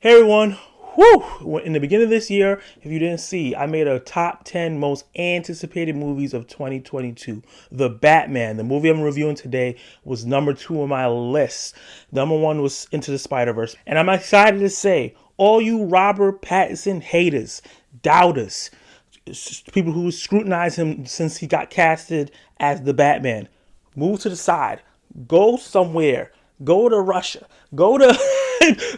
Hey everyone, whoo! In the beginning of this year, if you didn't see, I made a top 10 most anticipated movies of 2022. The Batman, the movie I'm reviewing today, was number 2 on my list. Number 1 was Into the Spider-Verse. And I'm excited to say, all you Robert Pattinson haters, doubters, people who scrutinize him since he got casted as the Batman, move to the side. Go somewhere. Go to Russia. Go to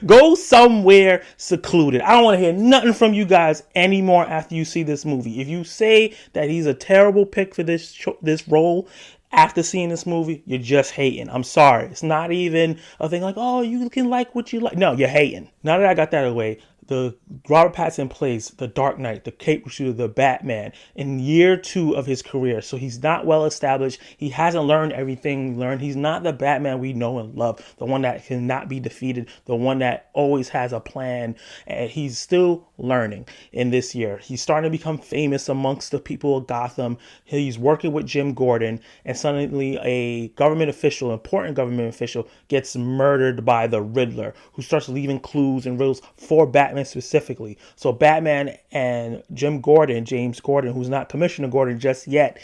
go somewhere secluded. I don't want to hear nothing from you guys anymore after you see this movie. If you say that he's a terrible pick for this role after seeing this movie, you're just hating. I'm sorry. It's not even a thing like, oh, you can like what you like. No, you're hating. Now that I got that away, the Robert Pattinson plays the Dark Knight, the Cape Crusader, the Batman in year 2 of his career. So he's not well established. He hasn't learned everything he learned. He's not the Batman we know and love, the one that cannot be defeated, the one that always has a plan. And he's still learning in this year. He's starting to become famous amongst the people of Gotham. He's working with Jim Gordon, and suddenly a government official, important government official, gets murdered by the Riddler, who starts leaving clues and riddles for Batman specifically. So Batman and James Gordon, who's not Commissioner Gordon just yet,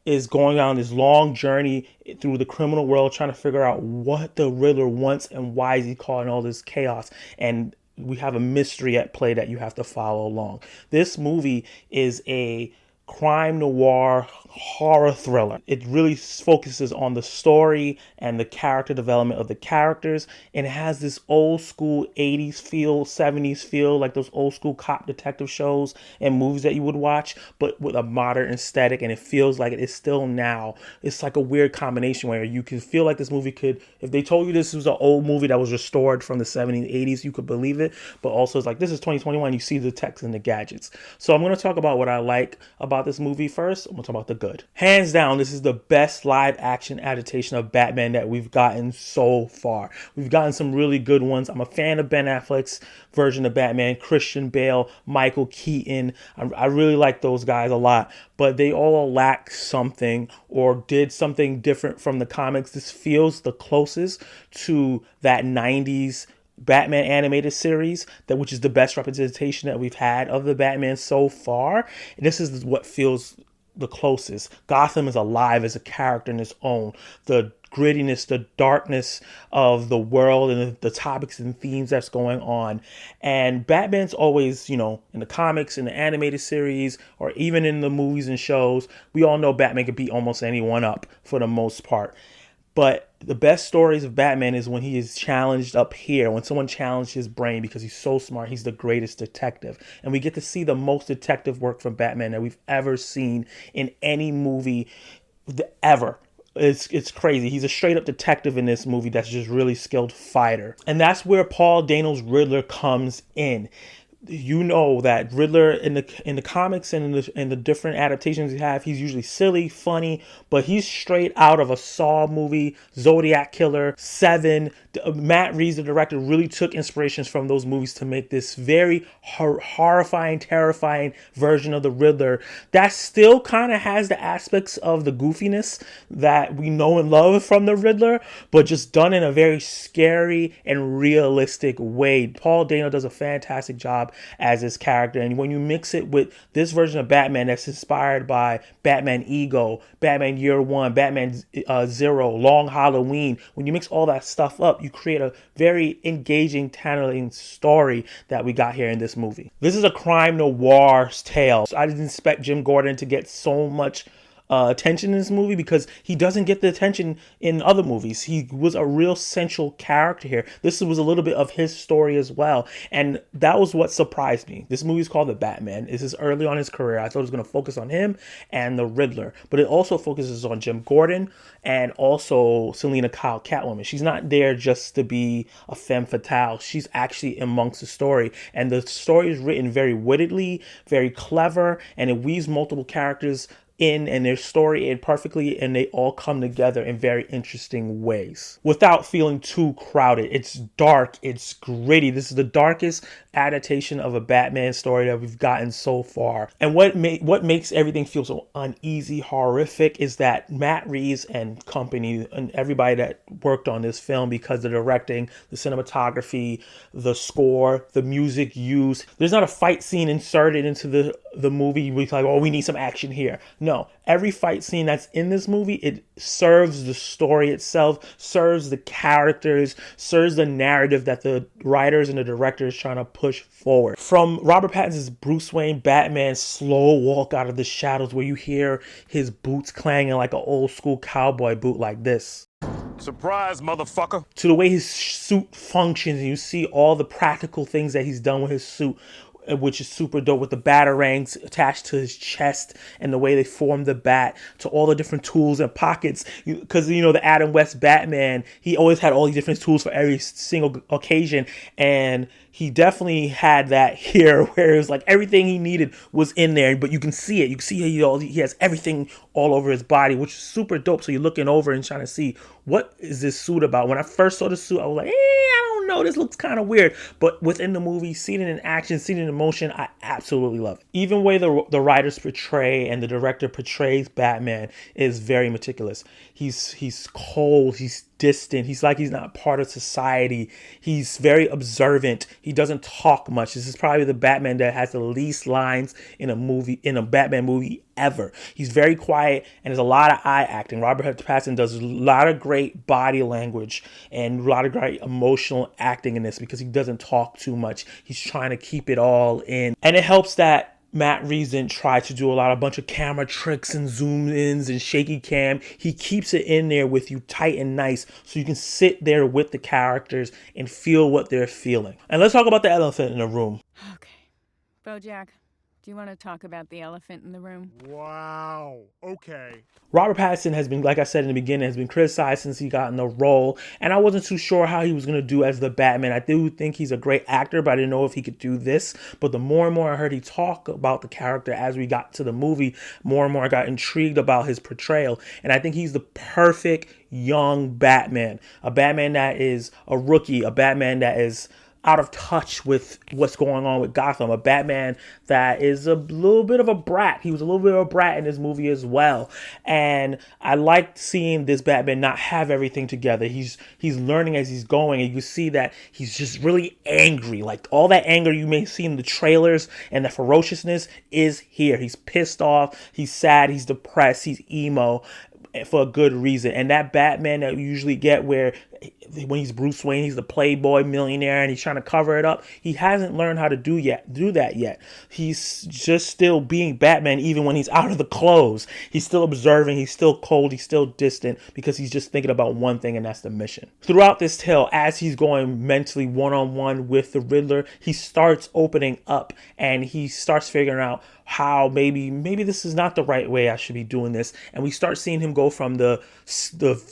is going on this long journey through the criminal world trying to figure out what the Riddler wants and why is he causing all this chaos. And we have a mystery at play that you have to follow along. This movie is a crime noir horror thriller. It really focuses on the story and the character development of the characters, and it has this old school 80s feel, 70s feel, like those old school cop detective shows and movies that you would watch, but with a modern aesthetic, and it feels like it is still now. It's like a weird combination where you can feel like this movie could, if they told you this was an old movie that was restored from the 70s, 80s, you could believe it, but also it's like, this is 2021, you see the text and the gadgets. So I'm going to talk about what I like about this movie first. I'm going to talk about the good. Hands down, this is the best live action adaptation of Batman that we've gotten so far. We've gotten some really good ones. I'm a fan of Ben Affleck's version of Batman, Christian Bale, Michael Keaton. I really like those guys a lot, but they all lack something or did something different from the comics. This feels the closest to that 90s Batman animated series, which is the best representation that we've had of the Batman so far. And this is what feels the closest. Gotham is alive as a character in its own. The grittiness, the darkness of the world and the topics and themes that's going on. And Batman's always, in the comics, in the animated series, or even in the movies and shows, we all know Batman can beat almost anyone up for the most part. But the best stories of Batman is when he is challenged up here, when someone challenged his brain because he's so smart. He's the greatest detective. And we get to see the most detective work from Batman that we've ever seen in any movie ever. It's crazy. He's a straight up detective in this movie that's just really skilled fighter. And that's where Paul Dano's Riddler comes in. You know that Riddler in the comics and in the different adaptations you have, he's usually silly, funny, but he's straight out of a Saw movie, Zodiac Killer, Seven. Matt Reeves, the director, really took inspirations from those movies to make this very horrifying, terrifying version of the Riddler that still kind of has the aspects of the goofiness that we know and love from the Riddler, but just done in a very scary and realistic way. Paul Dano does a fantastic job as his character, and when you mix it with this version of Batman that's inspired by Batman Ego, Batman Year One, Batman Zero, Long Halloween, when you mix all that stuff up, you create a very engaging, titillating story that we got here in this movie. This is a crime noir tale. So I didn't expect Jim Gordon to get so much attention in this movie because he doesn't get the attention in other movies. He was a real central character here. This was a little bit of his story as well, and that was what surprised me. This movie is called The Batman. This is early on in his career. I thought it was going to focus on him and the Riddler, but it also focuses on Jim Gordon and also Selena Kyle, Catwoman. She's not there just to be a femme fatale. She's actually amongst the story, and the story is written very wittedly, very clever, and it weaves multiple characters in and their story in perfectly, and they all come together in very interesting ways without feeling too crowded. It's dark, it's gritty. This is the darkest adaptation of a Batman story that we've gotten so far. And what makes everything feel so uneasy, horrific, is that Matt Reeves and company and everybody that worked on this film, because the directing, the cinematography, the score, the music used, there's not a fight scene inserted into the movie where it's like, oh, we need some action here. No, every fight scene that's in this movie, it serves the story itself, serves the characters, serves the narrative that the writers and the directors trying to push forward. From Robert Pattinson's Bruce Wayne Batman's slow walk out of the shadows, where you hear his boots clanging like an old school cowboy boot like this, surprise, motherfucker, to the way his suit functions, and you see all the practical things that he's done with his suit, which is super dope, with the batarangs attached to his chest and the way they form the bat, to all the different tools and pockets. Because, the Adam West Batman, he always had all these different tools for every single occasion. And he definitely had that here, where it was like everything he needed was in there, but you can see it. You can see he has everything all over his body, which is super dope. So you're looking over and trying to see, what is this suit about? When I first saw the suit, I was like, I don't know, this looks kind of weird. But within the movie, seeing it in action, seeing it in motion, I absolutely love it. Even the way the writers portray and the director portrays Batman is very meticulous. He's cold, he's distant, he's like he's not part of society. He's very observant. He doesn't talk much. This is probably the Batman that has the least lines in a Batman movie ever. He's very quiet, and there's a lot of eye acting. Robert Pattinson does a lot of great body language and a lot of great emotional acting in this, because he doesn't talk too much. He's trying to keep it all in, and it helps that Matt Reeves didn't try to do a bunch of camera tricks and zoom ins and shaky cam. He keeps it in there with you tight and nice, so you can sit there with the characters and feel what they're feeling. And let's talk about the elephant in the room. Okay. Bojack, do you want to talk about the elephant in the room? wow, okay. Robert Pattinson has been, like I said in the beginning, has been criticized since he got in the role, and I wasn't too sure how he was going to do as the Batman. I do think he's a great actor, but I didn't know if he could do this. But the more and more I heard he talk about the character as we got to the movie, more and more I got intrigued about his portrayal, and I think he's the perfect young Batman. A Batman that is a rookie, a Batman that is out of touch with what's going on with Gotham, a Batman that is a little bit of a brat. He was a little bit of a brat in this movie as well. And I liked seeing this Batman not have everything together. He's learning as he's going, and you see that he's just really angry. Like all that anger you may see in the trailers and the ferociousness is here. He's pissed off, he's sad, he's depressed, he's emo, for a good reason. And that Batman that we usually get, where when he's Bruce Wayne, he's the playboy millionaire and he's trying to cover it up, he hasn't learned how to do that yet. He's just still being Batman even when he's out of the clothes. He's still observing, he's still cold, he's still distant, because he's just thinking about one thing, and that's the mission. Throughout this tale, as he's going mentally one-on-one with the Riddler, he starts opening up, and he starts figuring out how maybe this is not the right way I should be doing this. And we start seeing him go from the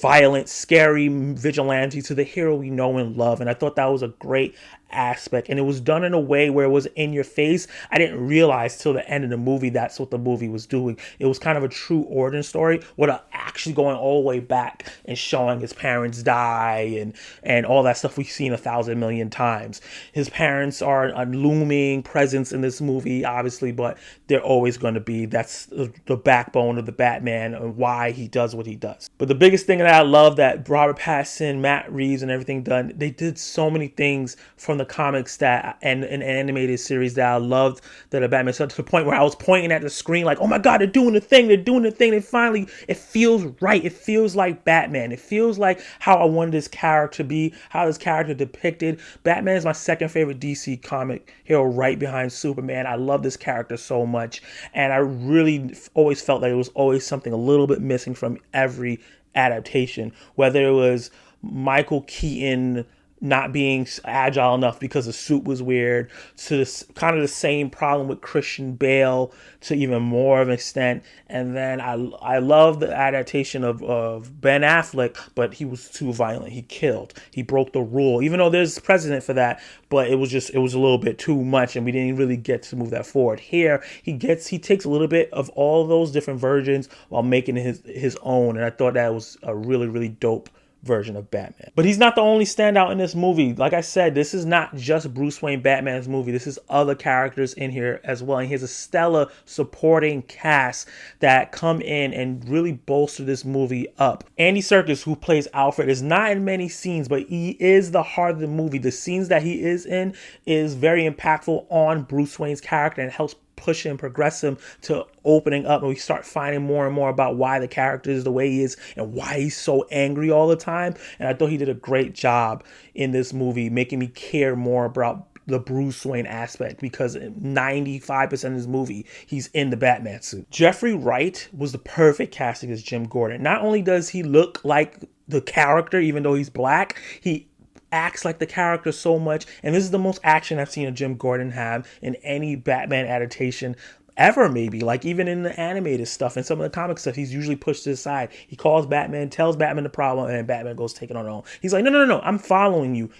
violent, scary vigilante to the hero we know and love. And I thought that was a great aspect, and it was done in a way where it was in your face. I didn't realize till the end of the movie that's what the movie was doing. It was kind of a true origin story, without actually going all the way back and showing his parents die and all that stuff we've seen 1,000 million times. His parents are a looming presence in this movie, obviously, but they're always going to be. That's the backbone of the Batman and why he does what he does. But the biggest thing that I love that Robert Pattinson, Matt Reeves, and everything done, they did so many things from the comics that and an animated series that I loved that a Batman, so to the point where I was pointing at the screen like, oh my god, they're doing the thing, and finally it feels right. It feels like Batman. It feels like how I wanted this character to be, how this character depicted. Batman is my second favorite DC comic hero, right behind Superman. I love this character so much, and I really always felt like it was always something a little bit missing from every adaptation, whether it was Michael Keaton not being agile enough because the suit was weird, to this kind of the same problem with Christian Bale to even more of an extent. And then I love the adaptation of Ben Affleck, but he was too violent. He killed. He broke the rule, even though there's precedent for that. But it was a little bit too much, and we didn't really get to move that forward. Here, he takes a little bit of all those different versions while making it his own, and I thought that was a really, really dope version of Batman. But he's not the only standout in this movie. Like I said, this is not just Bruce Wayne Batman's movie. This is other characters in here as well. And he has a stellar supporting cast that come in and really bolster this movie up. Andy Serkis, who plays Alfred, is not in many scenes, but he is the heart of the movie. The scenes that he is in is very impactful on Bruce Wayne's character and helps push him, progress him to opening up, and we start finding more and more about why the character is the way he is and why he's so angry all the time. And I thought he did a great job in this movie, making me care more about the Bruce Wayne aspect, because 95% of this movie, he's in the Batman suit. Jeffrey Wright was the perfect casting as Jim Gordon. Not only does he look like the character, even though he's black, he acts like the character so much, and this is the most action I've seen a Jim Gordon have in any Batman adaptation ever, maybe. Like, even in the animated stuff and some of the comic stuff, he's usually pushed to the side. He calls Batman, tells Batman the problem, and then Batman goes take it on his own. He's like, no, I'm following you.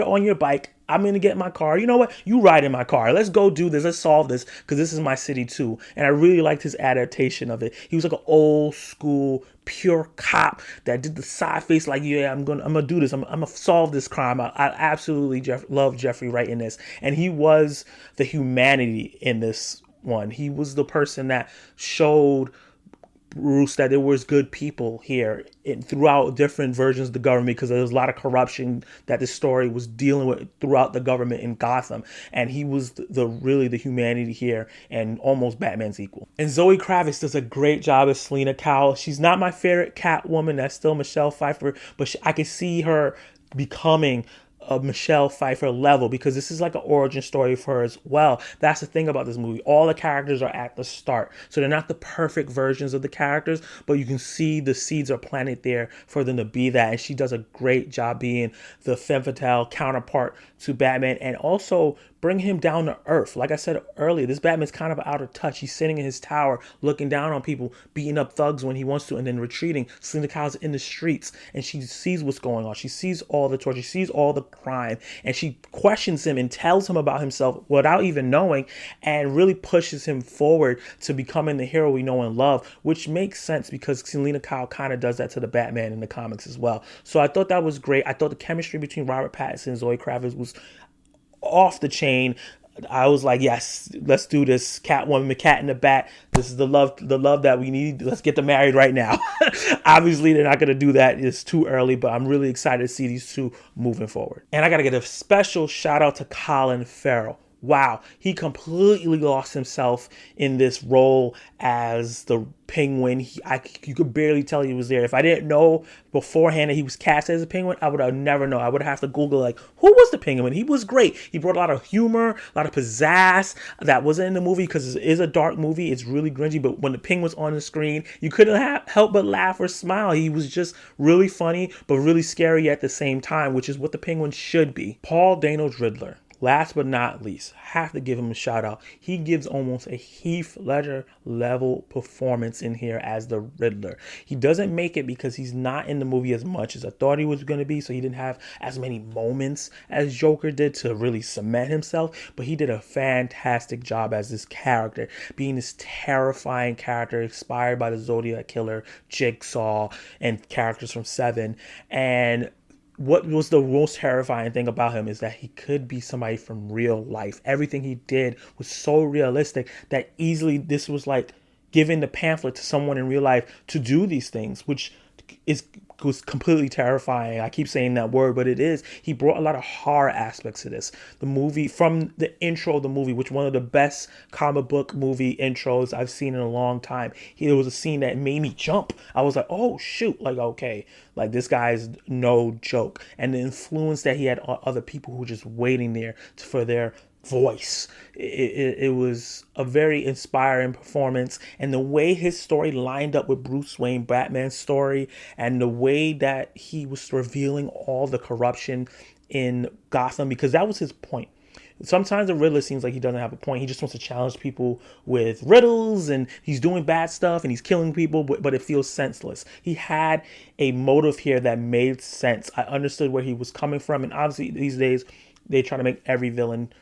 On your bike. I'm going to get in my car. You know what? You ride in my car. Let's go do this. Let's solve this, because this is my city too. And I really liked his adaptation of it. He was like an old school, pure cop that did the side face like, yeah, I'm gonna do this. I'm gonna solve this crime. I absolutely love Jeffrey Wright in this. And he was the humanity in this one. He was the person that showed Bruce that there was good people here throughout different versions of the government, because there was a lot of corruption that this story was dealing with throughout the government in Gotham, and he was the humanity here, and almost Batman's equal. And Zoe Kravits does a great job as Selena Kyle. She's not my favorite Catwoman. That's still Michelle Pfeiffer, but I can see her becoming a Michelle Pfeiffer level, because this is like an origin story for her as well. That's the thing about this movie. All the characters are at the start, so they're not the perfect versions of the characters, but you can see the seeds are planted there for them to be that, and she does a great job being the femme fatale counterpart to Batman, and also bring him down to earth. Like I said earlier, this Batman's kind of out of touch. He's sitting in his tower, looking down on people, beating up thugs when he wants to, and then retreating. Selena Kyle's in the streets, and she sees what's going on. She sees all the torture. She sees all the crime, and she questions him and tells him about himself without even knowing, and really pushes him forward to becoming the hero we know and love, which makes sense because Selena Kyle kind of does that to the Batman in the comics as well. So I thought that was great. I thought the chemistry between Robert Pattinson and Zoe Kravitz was off the chain. I was like, yes, let's do this. Catwoman, the cat in the bat. This is the love that we need. Let's get them married right now. Obviously, they're not going to do that. It's too early, but I'm really excited to see these two moving forward. And I got to get a special shout out to Colin Farrell. Wow, he completely lost himself in this role as the Penguin. You could barely tell he was there. If I didn't know beforehand that he was cast as a Penguin, I would have never known. I would have to Google, like, who was the Penguin? He was great. He brought a lot of humor, a lot of pizzazz that wasn't in the movie, because it is a dark movie. It's really grungy, but when the Penguin's on the screen, you couldn't help but laugh or smile. He was just really funny, but really scary at the same time, which is what the Penguin should be. Paul Dano's Riddler. Last but not least, have to give him a shout out. He gives almost a Heath Ledger level performance in here as the Riddler. He doesn't make it because he's not in the movie as much as I thought he was going to be, so he didn't have as many moments as Joker did to really cement himself, but he did a fantastic job as this character, being this terrifying character inspired by the Zodiac Killer, Jigsaw, and characters from Seven. And what was the most terrifying thing about him is that he could be somebody from real life. Everything he did was so realistic that easily this was like giving the pamphlet to someone in real life to do these things, which was completely terrifying. I keep saying that word, but it is. He brought a lot of horror aspects to this. The movie, from the intro of the movie, which one of the best comic book movie intros I've seen in a long time. There was a scene that made me jump. I was like, oh shoot, like, okay, like this guy's no joke. And the influence that he had on other people who were just waiting there for their voice. It was a very inspiring performance, and the way his story lined up with Bruce Wayne Batman's story, and the way that he was revealing all the corruption in Gotham, because that was his point. Sometimes the Riddler seems like he doesn't have a point. He just wants to challenge people with riddles, and he's doing bad stuff and he's killing people, but it feels senseless. He had a motive here that made sense. I understood where he was coming from, and obviously these days they try to make every villain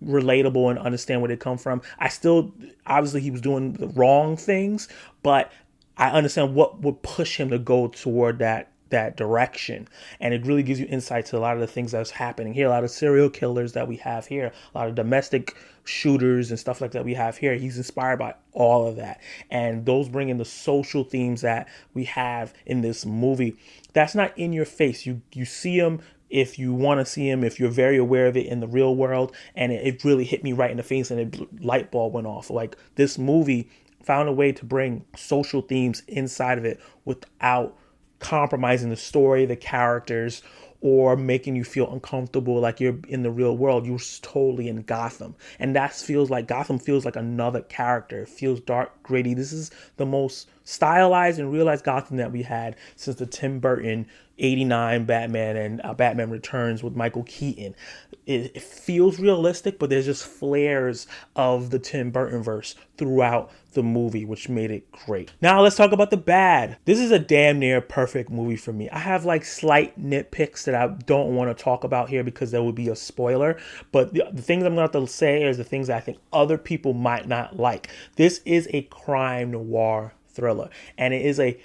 relatable and understand where they come from. I still, obviously he was doing the wrong things, but I understand what would push him to go toward that direction. And it really gives you insight to a lot of the things that's happening here, a lot of serial killers that we have here, a lot of domestic shooters and stuff like that we have here. He's inspired by all of that, and those bring in the social themes that we have in this movie. That's not in your face. You see them if you want to see him, if you're very aware of it in the real world. And it really hit me right in the face, and a light bulb went off. Like, this movie found a way to bring social themes inside of it without compromising the story, the characters, or making you feel uncomfortable like you're in the real world. You're totally in Gotham. And that feels like Gotham feels like another character. It feels dark, gritty. This is the most stylized and realized Gotham that we had since the Tim Burton 89 Batman and Batman Returns with Michael Keaton. It feels realistic, but there's just flares of the Tim Burton verse throughout the movie, which made it great. Now let's talk about the bad. This is a damn near perfect movie for me. I have like slight nitpicks that I don't want to talk about here because there would be a spoiler, but the things I'm going to have to say is the things that I think other people might not like. This is a crime noir thriller, and it is a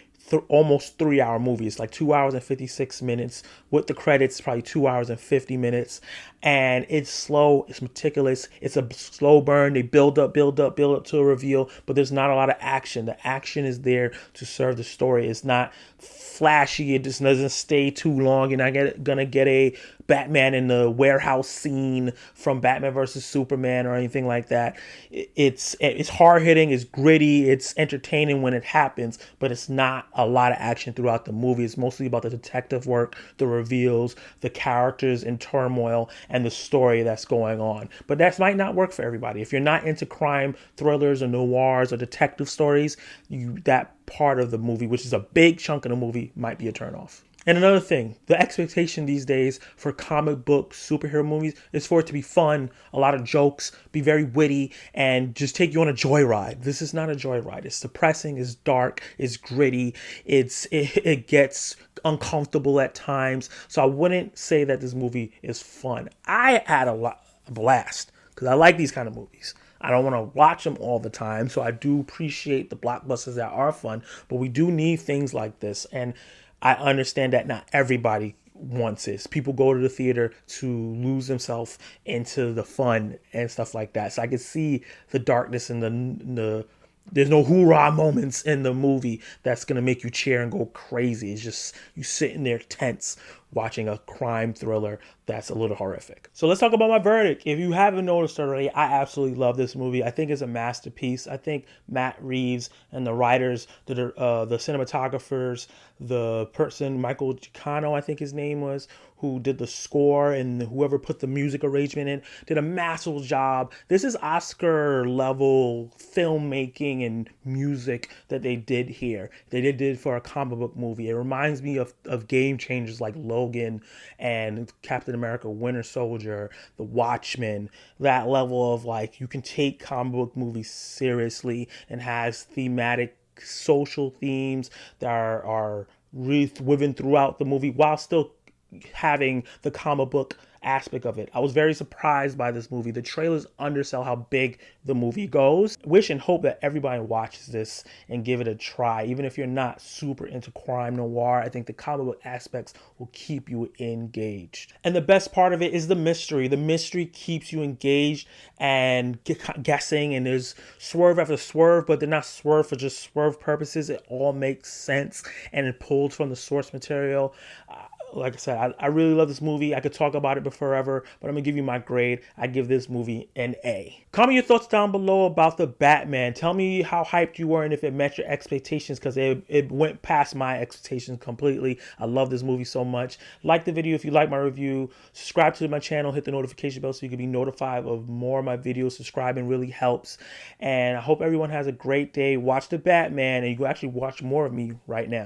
almost 3-hour movie. It's like 2 hours and 56 minutes with the credits, probably 2 hours and 50 minutes. And it's slow, it's meticulous, it's a slow burn. They build up to a reveal, but there's not a lot of action. The action is there to serve the story. It's not flashy, it just doesn't stay too long. You're not gonna get a Batman in the warehouse scene from Batman versus Superman or anything like that. It's hard hitting, it's gritty, it's entertaining when it happens, but it's not a lot of action throughout the movie. It's mostly about the detective work, the reveals, the characters in turmoil, and the story that's going on. But that might not work for everybody. If you're not into crime thrillers or noirs or detective stories, that part of the movie, which is a big chunk of the movie, might be a turnoff. And another thing, the expectation these days for comic book superhero movies is for it to be fun, a lot of jokes, be very witty, and just take you on a joyride. This is not a joyride. It's depressing, it's dark, it's gritty, it gets uncomfortable at times. So I wouldn't say that this movie is fun. I had a blast because I like these kind of movies. I don't want to watch them all the time, so I do appreciate the blockbusters that are fun, but we do need things like this. And I understand that not everybody wants this. People go to the theater to lose themselves into the fun and stuff like that. So I can see the darkness and the there's no hoorah moments in the movie that's going to make you cheer and go crazy. It's just you sitting there tense watching a crime thriller that's a little horrific. So let's talk about my verdict. If you haven't noticed already, I absolutely love this movie. I think it's a masterpiece. I think Matt Reeves and the writers, the cinematographers, the person, Michael Giacchino, I think his name was, who did the score, and whoever put the music arrangement in, did a massive job. This is Oscar level filmmaking and music that they did here. They did for a comic book movie. It reminds me of game changers like Logan and Captain America Winter Soldier, The Watchmen. That level of like, you can take comic book movies seriously and has thematic social themes that are woven throughout the movie while still having the comic book aspect of it. I was very surprised by this movie. The trailers undersell how big the movie goes. Wish and hope that everybody watches this and give it a try. Even if you're not super into crime noir, I think the comic book aspects will keep you engaged. And the best part of it is the mystery. The mystery keeps you engaged and guessing, and there's swerve after swerve, but they're not swerve for just swerve purposes. It all makes sense, and it pulls from the source material. like I said, I really love this movie. I could talk about it forever, but I'm gonna give you my grade. I give this movie an A. Comment your thoughts down below about the Batman. Tell me how hyped you were and if it met your expectations, because it went past my expectations completely. I love this movie so much. Like the video if you like my review. Subscribe to my channel. Hit the notification bell so you can be notified of more of my videos. Subscribing really helps. And I hope everyone has a great day. Watch the Batman, and you can actually watch more of me right now.